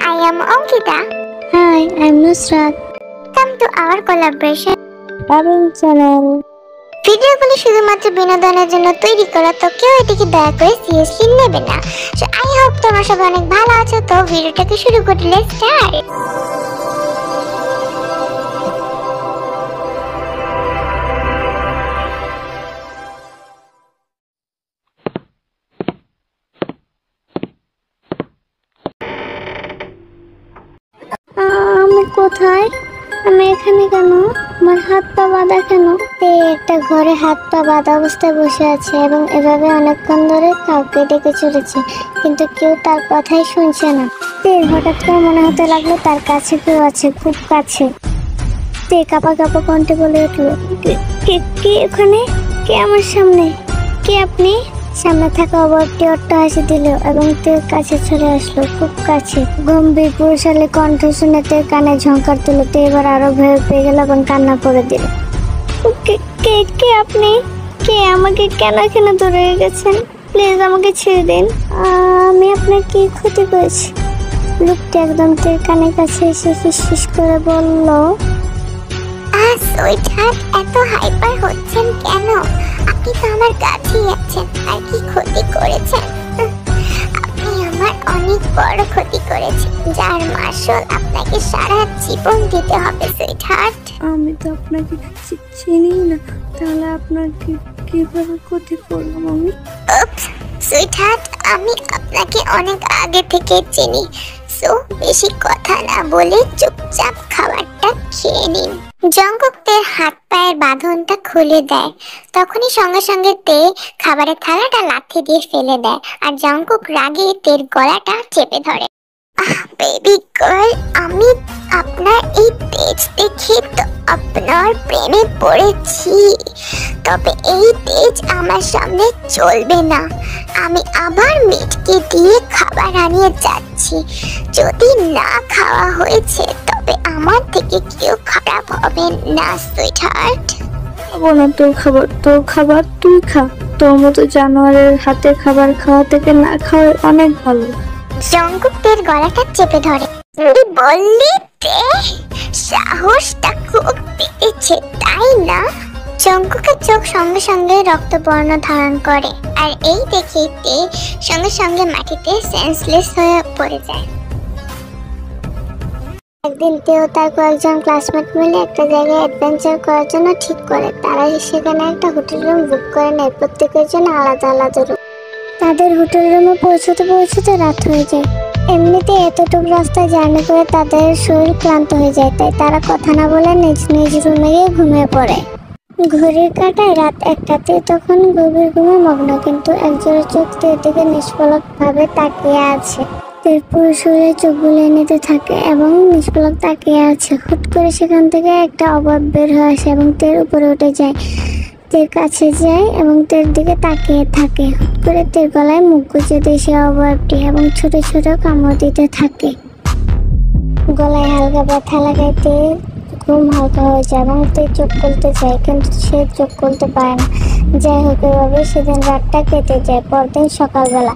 I am Ankita. Hi, I'm Nusrat. Welcome to our collaboration channel. ভিডিওগুলি শুধুমাত্র বিনোদনের জন্য তৈরি করা, তো কেউ এটিকে দয়া করে সিরিয়াসলি নেবে না। সো আই হোপ তোমরা সবাই অনেক ভালো আছো। তো ভিডিওটাকে শুরু করি, লেটস স্টার্ট। আমি কোথায়? আমি এখানে কেন? আমার হাত পা বাঁধা কেন? একটা ঘরে হাত পা বাঁধা অবস্থায় বসে আছে এবং এভাবে অনেকক্ষণ ধরে কাউকে ডেকে চলেছে, কিন্তু কেউ তার কথাই শুনছে না। হঠাৎ করে মনে হতে লাগলো তার কাছে কেউ আছে, খুব কাছে। কাঁপা কাঁপা কণ্ঠে বলে উঠলো, কে ওখানে? কে আমার সামনে? কে আপনি? সামনে থাকা অবয়বটি হাসি দিল এবং তের কাছে চলে আসলো, খুব কাছে। গম্ভীর পুরুষালী কণ্ঠ শুনে তের কানে ঝংকার তুল। তে এবার আরো ভয় পেয়ে গেল এবং কান্না করে দিল। কে আপনি? কে? আমাকে কেন এখানে ধরে রেখেছেন? প্লিজ আমাকে ছেড়ে দিন। আমি আপনার কি ক্ষতি করেছি? লোকটি একদম তের কানের কাছে এসে ফিসফিস করে বলল, সুইটহার্ট, এত হাইপার হচ্ছেন কেন? আপনি তো আমার কাছেই আছেন, আর কি ক্ষতি করেছেন? আপনি আমার অনেক বড় ক্ষতি করেছেন, যার মাসুল আপনাকে সারা জীবন দিতে হবে সুইটহার্ট। আমি তো আপনাকে চিনি না, তাহলে আপনাকে কিভাবে ক্ষতি করলাম আমি? সুইটহার্ট, আমি আপনাকে অনেক আগে থেকে চিনি। সো বেশি কথা না বলে চুপচাপ খাবারটা খেয়ে নিন। জঙ্কুক তের হাত পায়ের বাঁধনটা খুলে দেয়। তখনই সঙ্গে সঙ্গে তে খাবারের থালাটা লাথি দিয়ে ফেলে দেয়, আর জঙ্কুক রাগে তের গলাটা চেপে ধরে। বেবি গার্ল, আমি আপনার এই তেজ দেখে তো আপনার প্রেমে পড়েছি। তবে এই তেজ আমার সামনে চলবে না। আমি আবার মিটকে দিয়ে খাবার আনিয়ে যাচ্ছি। যদি না খাওয়া হয়েছে তবে আমার থেকে কেউ খারাপ হবে না সুইটহার্ট। খাবো না তোর খাবার তুই খা। তোর মতো জানোয়ারের হাতে খাবার খাওয়া থেকে না খাওয়া অনেক ভালো। জঙ্কুক তের গলাটা চেপে ধরে। তুই বললি তে সাহসটা খুব বেড়েছে, তাই না? জঙ্কুকের চোখ সঙ্গে সঙ্গে রক্তবর্ণ ধারণ করে, আর এই দেখে তে সঙ্গে সঙ্গে মাটিতে সেন্সলেস হয়ে পড়ে যায়। একদিন তেও তার কয়েকজন ক্লাসমেট মিলে একটা জায়গায় অ্যাডভেঞ্চার করার জন্য ঠিক করে। তারা সেখানে একটা হোটেল রুম বুক করে নেয়, প্রত্যেকের জন্য আলাদা আলাদা রুম। তাদের হোটেল রুমে পৌঁছতে রাত হয়ে যায়। এমনিতে এতটুকু রাস্তা জার্নি করে তাদের শরীর ক্লান্ত হয়ে যায়, তাই তারা কথা না বলে নিজ নিজ রুমে গিয়ে ঘুমিয়ে পড়ে। ঘড়ির কাঁটায় রাত 1টাতে তখন গভীর ঘুমে মগ্ন, কিন্তু একজোড়া চোখ তের দিকে নিষ্পলক ভাবে তাকিয়ে আছে। তের পুরো শরীরে চোখ বুলিয়ে নিতে থাকে এবং নিষ্পলক তাকিয়ে আছে। হুট করে সেখান থেকে একটা অবয়ব বের হয়ে আসে এবং তের উপরে উঠে যায়। তের কাছে যায় এবং তের দিকে তাকিয়ে থাকে। হুট করে তের গলায় মুখ গুজে দেয় সে অবয়বটি এবং ছোট ছোট কামড় দিতে থাকে। গলায় হালকা ব্যথা লাগায় তের ঘুম হালকা হয়ে যায় এবং তে চোখ খুলতে চায়, কিন্তু সে চোখ খুলতে পারে না। যাই হোক, এভাবে সেদিন রাতটা কেটে যায়। পরদিন সকালবেলা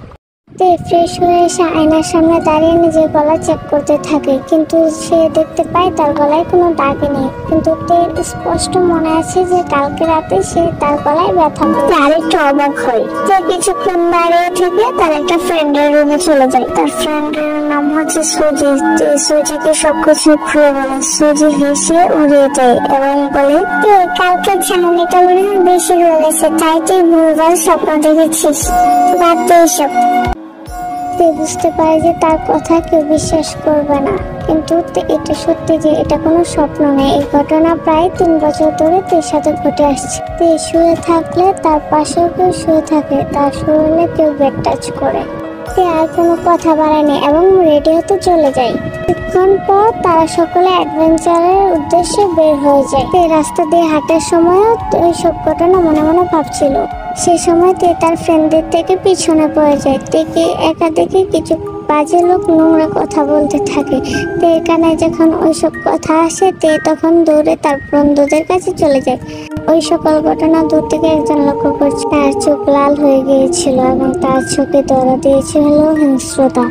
তে ফ্রেশ হয়ে এসে আয়নার সামনে দাঁড়িয়ে নিজের গলা চেক করতে থাকে, কিন্তু সে দেখতে পায় তার গলায় কোনো দাগ নেই। কিন্তু তের স্পষ্ট মনে আছে যে কালকে রাতে সে তার গলায় ব্যথা পায়। আর একটু অবাক হয়। তে কিছুক্ষণ দাঁড়িয়ে থেকে তার একটা ফ্রেন্ডের রুমে চলে যায়। তার ফ্রেন্ডের নাম হচ্ছে সুজি। সুজিকে সবকিছু খুলে বলে। সুজি হেসে উড়িয়ে দেয় এবং বলে, কালকে ঝামেলাটা মনে হয় বেশি হয়ে গেছে, তাই তুই ভুলভাল স্বপ্ন দেখেছিস, বাদ দে এসব। বুঝতে পারে যে তার কথা কেউ বিশ্বাস করবে না, কিন্তু এটা সত্যি যে এটা কোনো স্বপ্ন নেই। এই ঘটনা প্রায় 3 বছর ধরে তের সাথে ঘটে আসছে। তে শুয়ে থাকলে তার পাশেও কেউ শুয়ে থাকে, তার শরীরে কেউ বেড টাচ করে। তে আর কোনো কথা বাড়ায়নি এবং রেডি হতে চলে যায়। কিছুক্ষণ পর তারা সকলে অ্যাডভেঞ্চারের উদ্দেশ্যে বের হয়ে যায়। তে রাস্তা দিয়ে হাঁটার সময়ও ওই সব ঘটনা মনে মনে ভাবছিল। সে সময় তে তার ফ্রেন্ডদের থেকে পিছনে পড়ে যায়। তেকে একা দেখে কিছু বাজে লোক নোংরা কথা বলতে থাকে। তের কানে যখন ওইসব কথা আসে, তে তখন দৌড়ে তার বন্ধুদের কাছে চলে যায়। ওই সকল ঘটনা দূর থেকে একজন লক্ষ্য করছে। তার চোখ লাল হয়ে গিয়েছিল এবং তার চোখে ধরা দিয়েছিল হিংস্রতা।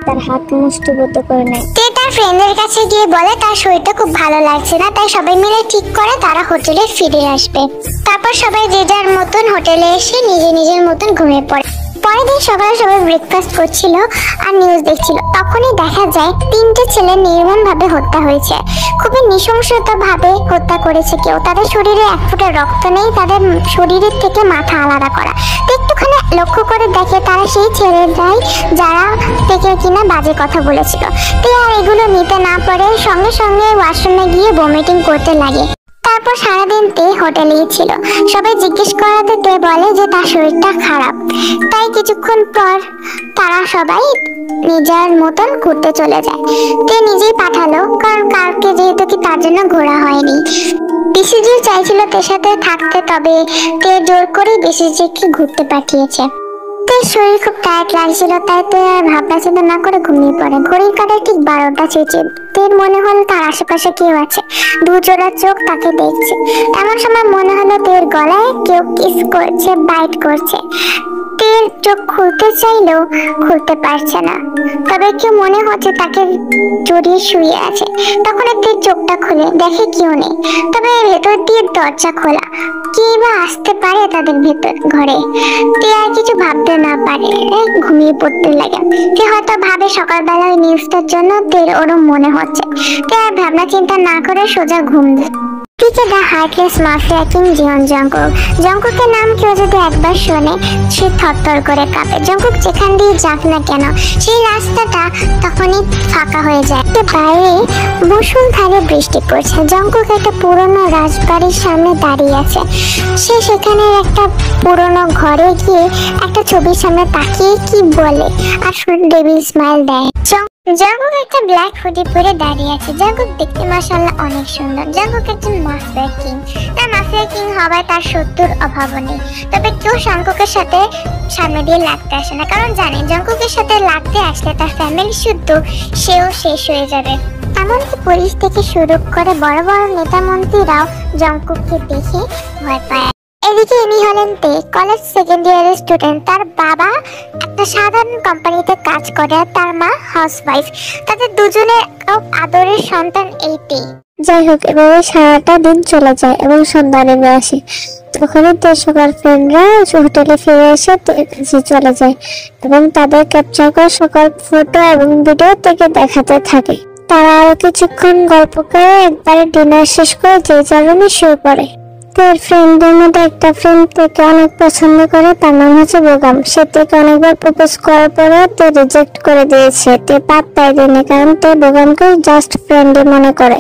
তার হাত মুষ্টিবদ্ধ করে নেয়। তে তার ফ্রেন্ডের কাছে গিয়ে বলে তার শরীরটা খুব ভালো লাগছে না, তাই সবাই মিলে ঠিক করে তারা হোটেলে ফিরে আসবে। তারপর সবাই যে যার মতন হোটেলে এসে নিজের মতন ঘুমিয়ে পড়ে। পরের দিন সকালে সবাই ব্রেকফাস্ট করছিল আর নিউজ দেখছিল। তখনই দেখা যায় 3টে ছেলে নির্মম ভাবে হত্যা হয়েছে। খুবই নৃশংসতা ভাবে হত্যা করেছে কেউ। তাদের শরীরে এক ফোঁটা রক্ত নেই, তাদের শরীরের থেকে মাথা আলাদা করা। একটুখানি লক্ষ্য করে দেখে তারা সেই ছেলেরাই যারা থেকে কিনা বাজে কথা বলেছিল। তে আর এগুলো নিতে না পারে সঙ্গে সঙ্গে ওয়াশরুমে গিয়ে ভমিটিং করতে লাগে। তারপর সারাদিন তে হোটেলেই ছিল। সবাই জিজ্ঞেস করাতে তে বলে যে তার শরীরটা খারাপ। তাই কিছুক্ষণ পর তারা সবাই নিজের মতন ঘুরতে চলে যায়। তে নিজেই পাঠালো, কারণ কালকে যেহেতু কি তার জন্য ঘোরা হয়নি। বিসিজিও চাইছিল তের সাথে থাকতে, তবে তে জোর করে বিসিজিকে ঘুরতে পাঠিয়েছে। তের শরীর খুব টায়ার্ড লাগছিল, তাই তে আর ভাবনা চিন্তা না করে ঘুমিয়ে পড়ে। ঘড়ির কাঁটায় ঠিক 12টা চেঁচে। তের মনে হলো তার আশেপাশে কেউ আছে, দুজোড়া চোখ তাকে দেখছে। এমন সময় মনে হলো তের গলায় কেউ কিস করছে, বাইট করছে। তের চোখ খুলতে চাইলেও খুলতে পারছে না, তবে কেউ মনে হচ্ছে তাকে জড়িয়ে শুয়ে আছে। তখন তের চোখটা খুলে দেখে কেউ নেই, তবে ভেতর দিয়ে দরজা খোলা। কে বা আসতে পারে তাদের ভেতর ঘরে? তে আর কিছু ভাবতে না পারে, ঘুমিয়ে পড়তে লাগে। তে হয়তো ভাবে সকালবেলা ওই নিউজটার জন্য তের ওরম মনে হচ্ছে। তে আর ভাবনা চিন্তা না করে সোজা ঘুম দেয়। দিকে the heartless mafia king Jeon Jungkook. জঙ্কুকের নাম কেউ যদি একবার শোনে সে থরথর করে কাঁপে। জঙ্কুক যেখান দিয়ে যাক না কেন সেই রাস্তাটা তখনই ফাঁকা হয়ে যায়। বাইরে মুষলধারে বৃষ্টি পড়ছে। জঙ্কুক একটা পুরনো রাজবাড়ির সামনে দাঁড়িয়ে আছে। সে সেখানে একটা পুরনো ঘরে গিয়ে একটা ছবির সামনে তাকিয়ে কি বলে আর ডেভিল স্মাইল দেয়। জঙ্কুক একটা ব্ল্যাক হুডি পরে দাঁড়িয়ে আছে। জঙ্কুক দেখতে মাশাআল্লাহ অনেক সুন্দর। জঙ্কুক একজন মাফিয়া কিং। তার মাফিয়া কিং হওয়ায় তার শত্রুর অভাব নেই, তবে কেউ জঙ্কুকের সাথে সামনে দিয়ে লাগতে আসে না, কারণ জানে জঙ্কুকের সাথে লাগতে আসলে তার ফ্যামিলি শুদ্ধ সেও শেষ হয়ে যাবে। এমনকি পুলিশ থেকে শুরু করে বড় বড় নেতা মন্ত্রীরাও জঙ্কুককে দেখে ভয় পায়। এদিকে ইনি হলেন তে, কলেজ সেকেন্ড ইয়ারের স্টুডেন্ট। তার বাবা একটা সাধারণ কোম্পানিতে কাজ করে আর তার মা হাউসওয়াইফ। তাদের দুজনের আদরের সন্তান এই তে। যাই হোক, এভাবে সারাটা দিন চলে যায় এবং সন্ধ্যা নেমে আসে। তখনই তের সকল ফ্রেন্ডরা হোটেলে ফিরে এসে তের কাছে চলে যায় এবং তাদের ক্যাপচার করা সকল ফটো এবং ভিডিও থেকে দেখাতে থাকে। তারা আরো কিছুক্ষণ গল্প করে একবারে ডিনার শেষ করে যে যার রুমে শুয়ে পড়ে। তের ফ্রেন্ডদের মধ্যে একটা ফ্রেন্ড তেকে অনেক পছন্দ করে, তার নাম হচ্ছে বোগাম। সে তেকে অনেকবার প্রপোজ করার পরেও তে রিজেক্ট করে দিয়েছে। তে পাত্তাই দেয়নি, কারণ তে বোগামকে জাস্ট ফ্রেন্ডই মনে করে।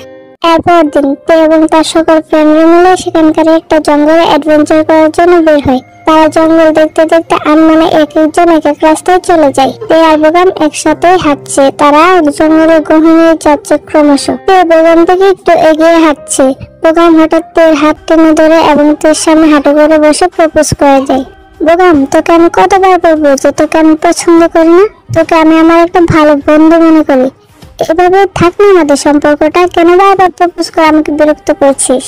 এরপর দিন তে এবং তার সকল ফ্রেন্ডরা মিলে সেখানকার একটা জঙ্গলে অ্যাডভেঞ্চার করার জন্য বের হয়। তারা জঙ্গল দেখতে দেখতে আনমনে এক একজন এক এক রাস্তায় চলে যায়। তে আর বোগাম একসাথে হাঁটছে। তারা জঙ্গলের গহনে যাচ্ছে ক্রমশ। তে বোগাম থেকে একটু এগিয়ে হাঁটছে। বোগাম হঠাৎ তের হাত টেনে ধরে এবং তের সামনে হাঁটু করে বসে প্রপোজ করে যায়। বোগাম, তোকে আমি কতবার বলবো যে তোকে আমি পছন্দ করি না? তোকে আমি আমার একটা ভালো বন্ধু মনে করি। এভাবে থাক না আমাদের সম্পর্কটা, কেন বারবার প্রপোজ করে আমাকে বিরক্ত করছিস?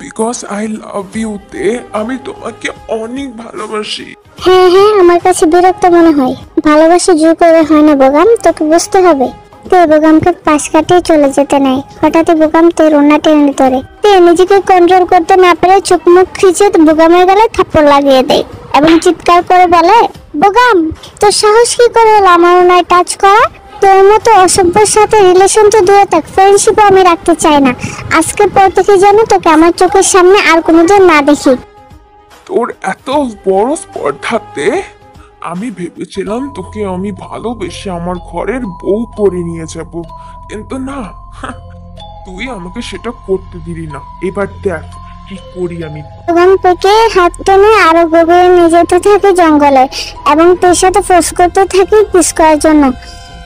বিকজ আই লাভ ইউ তে, আমি তোমাকে অনেক ভালোবাসি। হ্যাঁ হ্যাঁ, আমার কাছে বিরক্ত মনে হয়। ভালোবাসা জোর করে হয় না বোগাম, তোকে বুঝতে হবে। তে বোগামকে পাশ কাটিয়ে চলে যেতে নেয়। হঠাৎই বোগাম তের ওড়না টেনে ধরে। তে নিজেকে কন্ট্রোল করতে না পেরে চোখ মুখ খিচে বোগামের গলায় থাপ্পড় লাগিয়ে দেয় এবং চিৎকার করে বলে, বোগাম, তোর সাহস কি করে হলো আমার ওড়নায় টাচ করা? তোর মতো অসভ্যের সাথে রিলেশন তো দূরে থাক, ফ্রেন্ডশিপও আমি রাখতে চাই না। আজকের পর থেকে যেন তোকে আমার চোখের সামনে আর কোনোদিন না দেখি। তোর এত বড় স্পর্ধাতে আমি ভেবেছিলাম তোকে আমি ভালোবেসে আমার ঘরের বউ করে নিয়ে যাব, কিন্তু না, তুই আমাকে সেটা করতে দিলি না। এবার দেখ কি করি আমি। বোগাম থেকে হাত টেনে আরো গভীরে নিয়ে যেতে থাকে জঙ্গলে এবং তের সাথে ফোর্স করতে থাকে কিস করার জন্য।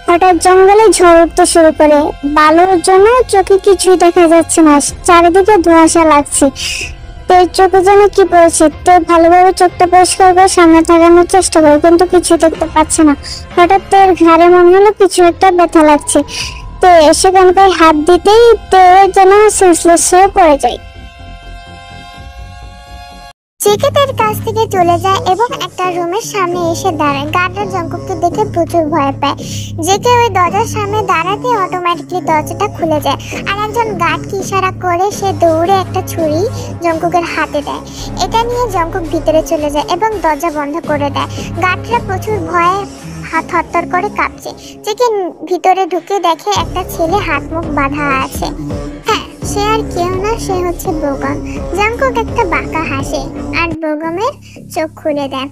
হঠাৎ জঙ্গলে ঝড় উঠতে শুরু করে। বালুর জন্য চোখে কিছুই দেখা যাচ্ছে না, চারিদিকে ধোঁয়াশা লাগছে। তের চোখে যেন কি পড়েছে। তে ভালোভাবে চোখটা পরিষ্কার করে সামনে তাকানোর চেষ্টা করে, কিন্তু কিছু দেখতে পাচ্ছে না। হঠাৎ তের ঘাড়ে মনে হলো কিছু একটা ব্যথা লাগছে। তে সেখানকার হাত দিতেই তে যেন সেন্সলেস হয়ে পড়ে যায়। জেকে তার কাছ থেকে চলে যায় এবং একটা রুমের সামনে এসে দাঁড়ায়। গার্ডরা জঙ্কুককে দেখে প্রচুর ভয় পায়। জেকে ওই দরজার সামনে দাঁড়াতে অটোমেটিকলি দরজাটা খুলে যায়, আর একজন গার্ডকে ইশারা করে সে দৌড়ে একটা ছুরি জঙ্কুকের হাতে দেয়। এটা নিয়ে জঙ্কুক ভিতরে চলে যায় এবং দরজা বন্ধ করে দেয়। গার্ডরা প্রচুর ভয়ে হাত থরথর করে কাঁপছে। জেকে ভিতরে ঢুকে দেখে একটা ছেলে হাত মুখ বাঁধা আছে। হ্যাঁ, সে আর কেউ না, সে হচ্ছে বোগম। জঙ্কুক একটা বাঁকা হাসে আর বোগমের চোখ খুলে দেয়।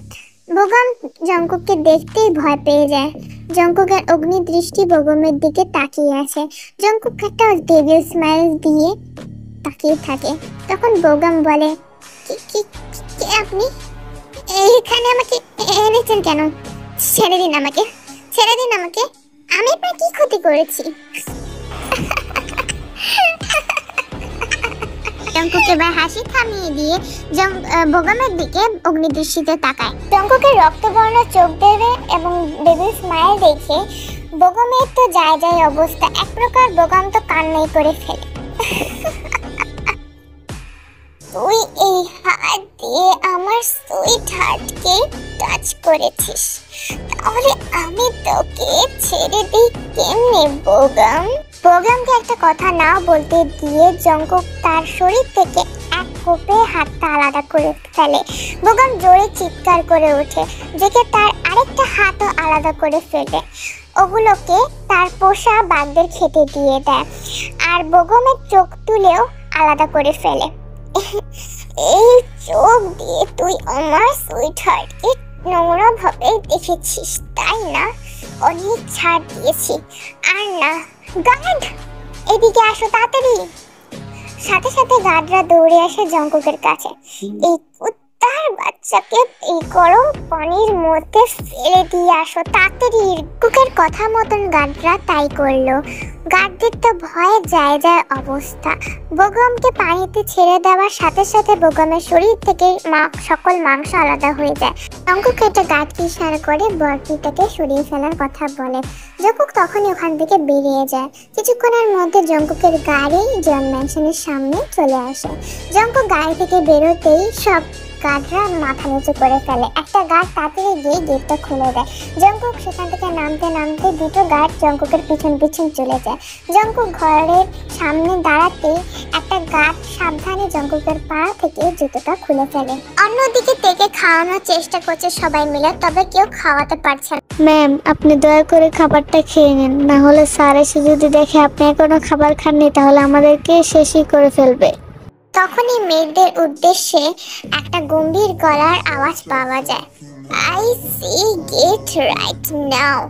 বোগম জঙ্কুককে দেখতেই ভয় পেয়ে যায়। জঙ্কুকের অগ্নি দৃষ্টি বোগমের দিকে তাকিয়ে আছে। জঙ্কুক একটা ডেভিল স্মাইল দিয়ে তাকিয়ে থাকে। তখন বোগম বলে, কে আপনি? এখানে আমাকে এনেছেন কেন? ছেড়ে দিন আমাকে, ছেড়ে দিন আমাকে। আমি আপনার কি ক্ষতি করেছি? জঙ্কুক এবার হাসি থামিয়ে দিয়ে বোগমের দিকে অগ্নিদৃষ্টিতে তাকায়। জঙ্কুকের রক্তবর্ণ চোখ দেবে এবং ডেভিল স্মাইল দেখে বোগমের তো যায় যায় অবস্থা। এক প্রকার বোগম তো কান্নাই করে ফেলে। তুই এই হাত দিয়ে আমার সুইট হার্টকে টাচ করেছিস, তাহলে আমি তোকে ছেড়ে দিই কেমনে বোগম? বোগমকে একটা কথা না বলতে দিয়ে জঙ্কুক তার শরীর থেকে এক কোপে হাতটা আলাদা করে ফেলে। বোগম জোরে চিৎকার করে ওঠে। জেকে তার আরেকটা হাতও আলাদা করে ফেলে। ওগুলোকে তার পোষা বাঘদের খেতে দিয়ে দেয় আর বোগমের চোখ তুলেও আলাদা করে ফেলে। এই চোখ দিয়ে তুই আমার সুইট হার্টকে নোংরা ভাবে দেখেছিস, তাই না? অনেক ছাড় দিয়েছি। আর না, গার্ড এদিকে আসো তাড়াতাড়ি। সাথে সাথে গার্ডরা দৌড়ে আসে জঙ্কুকের কাছে। এই কুত্তার বাচ্চাকে এই গরম পানির মধ্যে ফেলে দিয়ে আসো তাড়াতাড়ি। কুকের কথা মতন গার্ডরা তাই করলো। গার্ডদের তো ভয়ে যায় যায় অবস্থা। বোগমকে পানিতে ছেড়ে দেওয়ার সাথে সাথে বোগমের শরীর থেকে সকল মাংস আলাদা হয়ে যায়। জঙ্কুক এটা গার্ডকে ইশারা করে বরফিটাকে সরিয়ে ফেলার কথা বলে। জঙ্কুক তখনই ওখান থেকে বেরিয়ে যায়। কিছুক্ষণের মধ্যে জঙ্কুকের গাড়ি জন ম্যানশনের সামনে চলে আসে। জঙ্কুক গাড়ি থেকে বেরোতেই সব গার্ডরা মাথা নিচু করে ফেলে। একটা গার্ড তাড়াতাড়ি গিয়ে গেটটা খুলে দেয়। জঙ্কুক সেখান থেকে নামতে নামতে দুটো গার্ড জঙ্কুকের পিছন পিছন চলে যায়। জঙ্কুক ঘরের সামনে দাঁড়াতেই একটা গার্ড সাবধানে জঙ্কুকের পা থেকে জুতোটা খুলে ফেলে। অন্যদিকে তেকে খাওয়ানোর চেষ্টা করছে সবাই মিলে, তবে কেউ খাওয়াতে পারছে না। ম্যাম, আপনি দয়া করে খাবারটা খেয়ে নিন, না হলে স্যার এসে যদি দেখে আপনি এখনো খাবার খাননি তাহলে আমাদেরকে শেষই করে ফেলবে। তখনই মেয়েদের উদ্দেশ্যে একটা গম্ভীর গলার আওয়াজ পাওয়া যায়। I see get right now.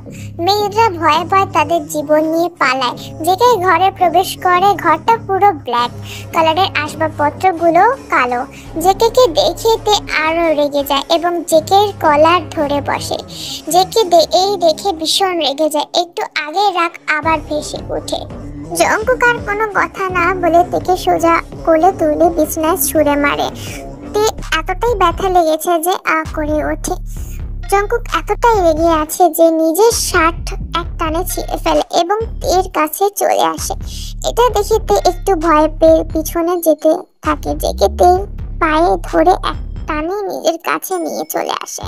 মেয়েরা ভয়ে ভয়ে তাদের জীবন নিয়ে পালায়। জেকে ঘরে প্রবেশ করে। ঘরটা পুরো ব্ল্যাক কালারের, আসবাবপত্রগুলো কালো। জেকেকে দেখে তে আরো রেগে যায় এবং জেকের কলার ধরে বসে। জেকে এই দেখে ভীষণ রেগে যায়। একটু আগে রাগ আবার ভেসে ওঠে। জঙ্কুক আর কোনো কথা না বলে তেকে সোজা কোলে তুলে বিছনায় ছুঁড়ে মারে। তে এতটাই ব্যথা লেগেছে যে আ করে ওঠে। জঙ্কুক এতটাই রেগে আছে যে নিজের শার্ট এক টানে ছিঁড়ে ফেলে এবং তের কাছে চলে আসে। এটা দেখে তে একটু ভয় পেয়ে পিছনে যেতে থাকে। জেকে তের পায়ে ধরে এক টানে নিজের কাছে নিয়ে চলে আসে।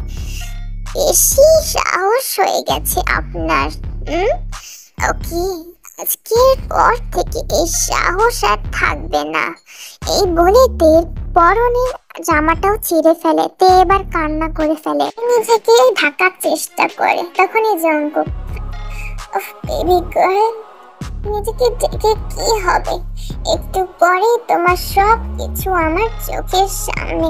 বেশি সাহস হয়ে গেছে আপনার। ওকে, আজকের পর থেকে এই সাহস আর থাকবে না। এই বলে তের পরনের জামাটাও ছিঁড়ে ফেলে। তে এবার কান্না করে ফেলে, নিজেকে ঢাকার চেষ্টা করে। তখনই জঙ্কুক, বেবি গার্ল, নিজেকে দেখে কি হবে? একটু পরে তোমার সব কিছু আমার চোখের সামনে।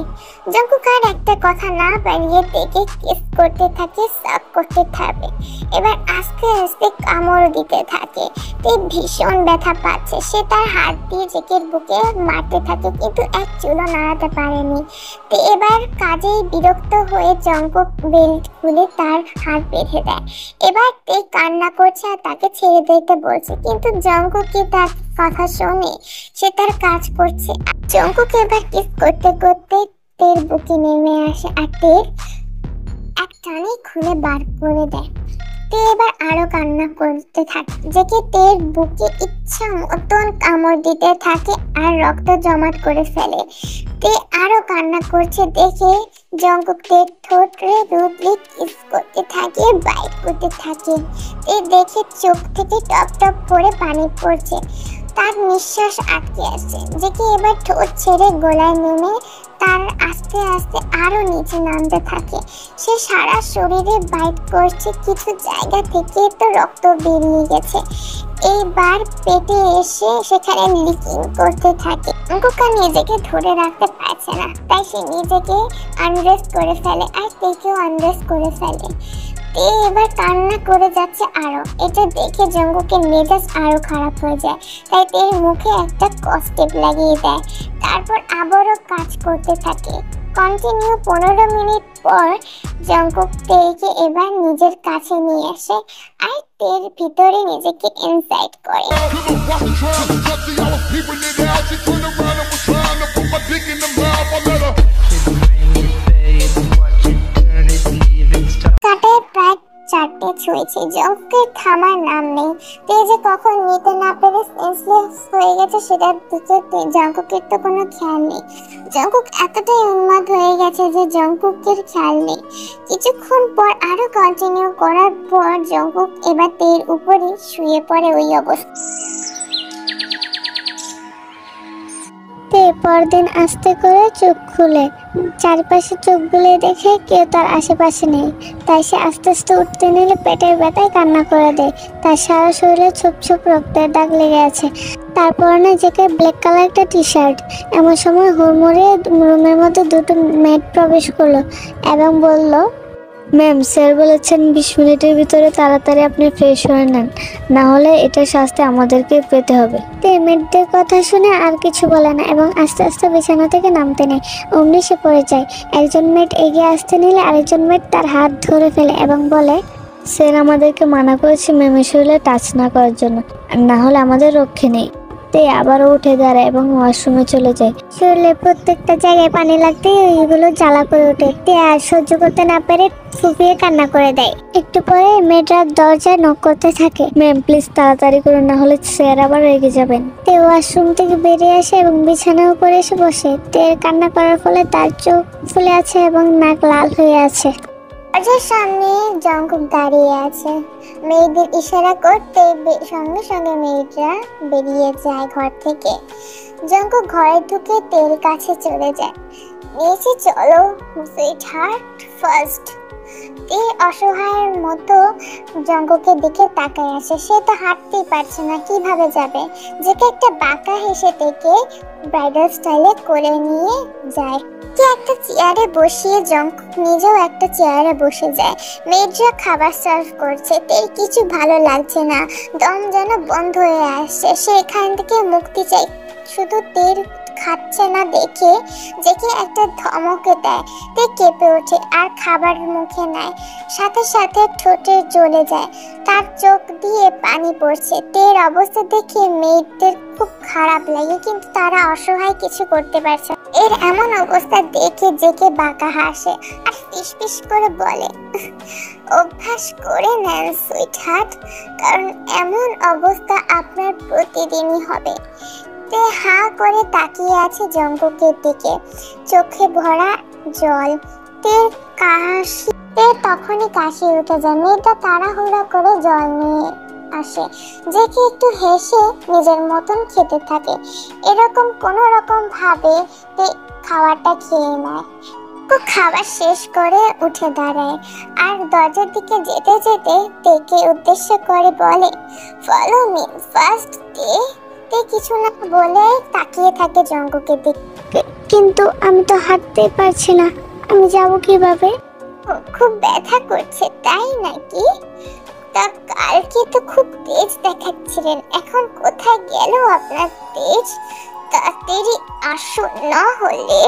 জঙ্কুক আর একটা কথা না বাড়িয়ে দেখে কিস করতে থাকে, সাক করতে থাকে। এবার আস্তে আস্তে কামড় দিতে থাকে। তে ভীষণ ব্যথা পাচ্ছে। সে তার হাত দিয়ে জেকের বুকে মারতে থাকে, কিন্তু এক চুলও নাড়াতে পারেনি। তে এবার কাজেই বিরক্ত হয়ে জঙ্কুক বেল্ট খুলে তার হাত বেঁধে দেয়। এবার তে কান্না করছে আর তাকে ছেড়ে দিতে বলছে, কিন্তু জঙ্কুক কি তার কথা শোনে? সে তার কাজ করছে। জঙ্কুক এবার কিস করতে করতে তের বুকে নেমে আসে আর তের এক টানে খুলে বার করে দেয়। তে এবার আরো কান্না করতে থাকে, যেকে তের বুকে ইচ্ছা মতন কামড় দিতে থাকে আর রক্ত জমাট করে ফেলে। তে আরো কান্না করছে দেখে জঙ্কুক তের ঠোঁটে রুবলি কিস করতে থাকে, বাইট করতে থাকে। তে দেখে চোখ থেকে টপ টপ করে পানি পড়ছে, তার নিঃশ্বাস আটকে আসছে। যেকে এবার ঠোঁট ছেড়ে গলায় নেমে তার আস্তে আস্তে আরো নিচে নামতে থাকে। সে সারা শরীরে বাইট করছে, কিছু জায়গা থেকে তো রক্ত বেরিয়ে গেছে, এইবার পেটে এসে সেখানে লিকিং করতে থাকে। অঙ্কুকা নিজেকে ধরে রাখতে পারছে না, তাই সে নিজেকে আনড্রেস করে ফেলে আর তেকেও আনড্রেস করে ফেলে। তে এবার কান্না করে যাচ্ছে আরো। এটা দেখে জঙ্কুকের মেজাজ আরো খারাপ হয়ে যায়, তাই তের মুখে একটা কস্টেপ লাগিয়ে দেয়। তারপর আবারও কাজ করতে থাকে। কন্টিনিউ 15 মিনিট পর জঙ্কুক তেকে এবার নিজের কাছে নিয়ে আসে আর তের ভিতরে নিজেকে ইনসাইড করে। কাটায় প্রায় 4টে ছুঁয়েছে, জঙ্কুকের থামার নাম নেই। তে যে কখন নিতে না পেরে সেন্সলেস হয়ে গেছে সেটার দিকে জঙ্কুকের তো কোনো খেয়াল নেই। জঙ্কুক এতটাই উন্মাদ হয়ে গেছে যে জঙ্কুকের খেয়াল নেই। কিছুক্ষণ পর আরো কন্টিনিউ করার পর জঙ্কুক এবার তের উপরে শুয়ে পড়ে ওই অবস্থা। পরদিন আস্তে করে চোখ খুলে চারপাশে চোখ বুলে দেখে কেউ তার আশেপাশে নেই, তাই সে আস্তে আস্তে উঠতে নিলে পেটের ব্যথায় কান্না করে দেয়। তার সারা শরীরে ছোপ ছোপ রক্তের দাগ লেগে আছে। তারপর না জেকে ব্ল্যাক কালার একটা টি শার্ট। এমন সময় হুড়মুড়িয়ে রুমের মধ্যে দুটো মেড প্রবেশ করলো এবং বলল, ম্যাম, স্যার বলেছেন 20 মিনিটের ভিতরে তাড়াতাড়ি আপনি ফ্রেশ হয়ে নেন, না হলে এটা শাস্তি আমাদেরকে পেতে হবে। তে মেয়েদের কথা শুনে আর কিছু বলে না এবং আস্তে আস্তে বিছানা থেকে নামতে নেয়। অমনি সে পড়ে যায়। একজন মেয়েট এগিয়ে আসতে নিলে আরেকজন মেয়েট তার হাত ধরে ফেলে এবং বলে, স্যার আমাদেরকে মানা করেছে ম্যামের শরীরে টাচ না করার জন্য, না হলে আমাদের রক্ষে নেই। তে আবারও উঠে দাঁড়ায় এবং ওয়াশরুমে চলে যায়। শরীরে প্রত্যেকটা জায়গায় পানি লাগতে ওইগুলো জ্বালা করে ওঠে। তে আর সহ্য করতে না পেরে ফুপিয়ে কান্না করে দেয়। একটু পরে মেয়েটা দরজায় নক করতে থাকে। ম্যাম প্লিজ তাড়াতাড়ি করুন, না হলে স্যার আবার রেগে যাবেন। তে ওয়াশরুম থেকে বেরিয়ে আসে এবং বিছানার উপরে এসে বসে। তের কান্না করার ফলে তার চোখ ফুলে আছে এবং নাক লাল হয়ে আছে। দরজার সামনে জঙ্কুক দাঁড়িয়ে আছে। মেয়েদের ইশারা করতে সঙ্গে সঙ্গে মেয়েটা বেরিয়ে যায় ঘর থেকে। জঙ্কুক ঘরে ঢুকে তের কাছে চলে যায়। নিচে চলো সুইটহার্ট ফার্স্ট। তে অসহায়ের মতো জঙ্কুকের দিকে তাকায় আছে। সে তো হাঁটতেই পারছে না, কিভাবে যাবে। যেকে একটা বাঁকা হেসে থেকে ব্রাইডাল স্টাইলে করে নিয়ে যায়। কে একটা চেয়ারে বসিয়ে জঙ্কুক নিজেও একটা চেয়ারে বসে যায়। মেয়েরা খাবার সার্ভ করছে। তের কিছু ভালো লাগছে না, দম যেন বন্ধ হয়ে আসছে। সে এখান থেকে মুক্তি চাই, শুধু তের খাচ্ছে না দেখে যেকে একটা ধমকে দেয়। তে কেঁপে ওঠে আর খাবার মুখে নেয়, সাথে সাথে ঠোঁটে জ্বলে যায়। তার চোখ দিয়ে পানি পড়ছে। তের অবস্থা দেখে মেয়েদের খুব খারাপ লাগে, কিন্তু তারা অসহায়, কিছু করতে পারছে না। এর এমন অবস্থা দেখে যেকে বাঁকা হাসে আর ফিসফিস করে বলে, অভ্যাস করে নেন সুইটহার্ট, কারণ এমন অবস্থা আপনার প্রতিদিনই হবে। তে হা করে তাকিয়ে আছে জঙ্কুকের দিকে, চোখে ভরা জল। তের তখনই কাশি উঠে যায়। মেয়েটা তাড়াহুড়া করে জল নিয়ে আসে। যেকে একটু হেসে নিজের মতন খেতে থাকে। এরকম কোন রকম ভাবে তে খাবারটা খেয়ে নেয়। খাবার শেষ করে উঠে দাঁড়ায় আর দরজার দিকে যেতে যেতে তেকে উদ্দেশ্য করে বলে, ফলো মি ফার্স্ট। তে কিছু না বলে তাকিয়ে থাকে জঙ্কুকের দিকে। কিন্তু আমি তো হাঁটতেই পারছি না, আমি যাব কিভাবে? খুব ব্যথা করছে তাই নাকি? তা কালকে তো খুব তেজ দেখাচ্ছিলেন, এখন কোথায় গেল আপনার তেজ? তাড়াতাড়ি আসুন, না হলে।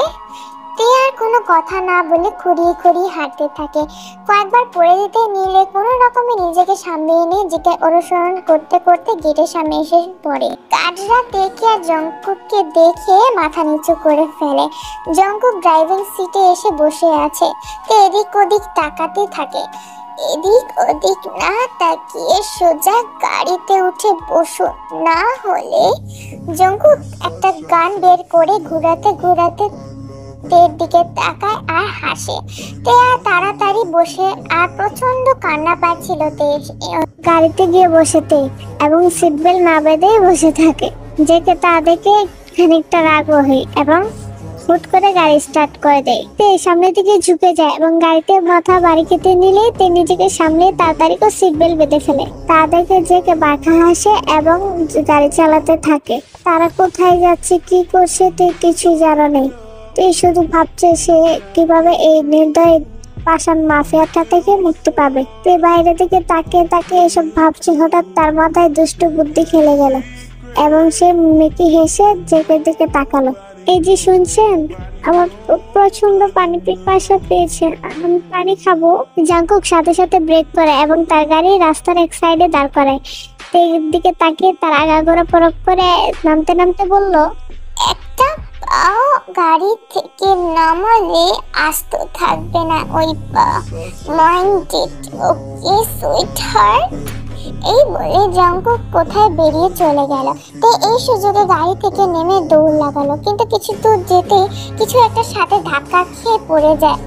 তে আর কোনো কথা না বলে খুঁড়িয়ে খুঁড়িয়ে হাঁটতে থাকে। কয়েকবার পড়ে যেতে নিলে কোনো রকমে নিজেকে সামলিয়ে নিয়ে যেটা অনুসরণ করতে করতে গেটের সামনে এসে পড়ে। গার্ডরা দেখে আর জঙ্কুককে দেখে মাথা নিচু করে ফেলে। জঙ্কুক ড্রাইভিং সিটে এসে বসে আছে। তে এদিক ওদিক তাকাতে থাকে। এদিক ওদিক না তাকিয়ে সোজা গাড়িতে উঠে বসো, না হলে জঙ্কুক একটা গান বের করে ঘোরাতে ঘোরাতে তের দিকে তাকায় আর হাসে। তে আর তাড়াতাড়ি বসে আর প্রচন্ড কান্না পাচ্ছিল তে। গাড়িতে গিয়ে বসেতে এবং সিট বেল্ট না বেঁধে বসে থাকে, যেকে তা দেখে খানিকটা রাগ হয় এবং হুট করে গাড়ি স্টার্ট করে দেয়। তে সামনের দিকে ঝুঁকে যায় এবং গাড়িতে মাথা বাড়ি খেতে নিলে তে নিজেকে সামলে তাড়াতাড়ি করে সিট বেল্ট বেঁধে ফেলে। তা দেখে যেকে বাঁকা হাসে এবং গাড়ি চালাতে থাকে। তারা কোথায় যাচ্ছে, কি করছে তে কিছুই জানা নেই। তে শুধু ভাবছে সে কিভাবে এই নির্দয় পাষাণ মাফিয়াটা থেকে মুক্তি পাবে। তে বাইরে থেকে তাকিয়ে তাকিয়ে এসব ভাবছে, হঠাৎ তার মাথায় দুষ্ট বুদ্ধি খেলে গেল এবং সে মেকি হেসে জেকের দিকে তাকালো। এই যে শুনছেন, আমার প্রচন্ড পানি পিপাসা পেয়েছে, আমি পানি খাবো। জাঙ্কুক সাথে সাথে ব্রেক করে এবং তার গাড়ি রাস্তার এক সাইডে দাঁড় করায়। তের দিকে তাকিয়ে তার আগাগোড়া পরখ করে নামতে নামতে বলল, একটা পাও গাড়ি থেকে নামালে আস্ত থাকবে না ওই পা, mind it, okay sweet heart. এই বলে জঙ্কুক কোথায় বেরিয়ে চলে গেল। তো এই সুযোগে গাড়ি থেকে নেমে দৌড় লাগালো, কিন্তু কিছু দূর যেতে কিছু একটা সাথে ধাক্কা খেয়ে পড়ে যায়।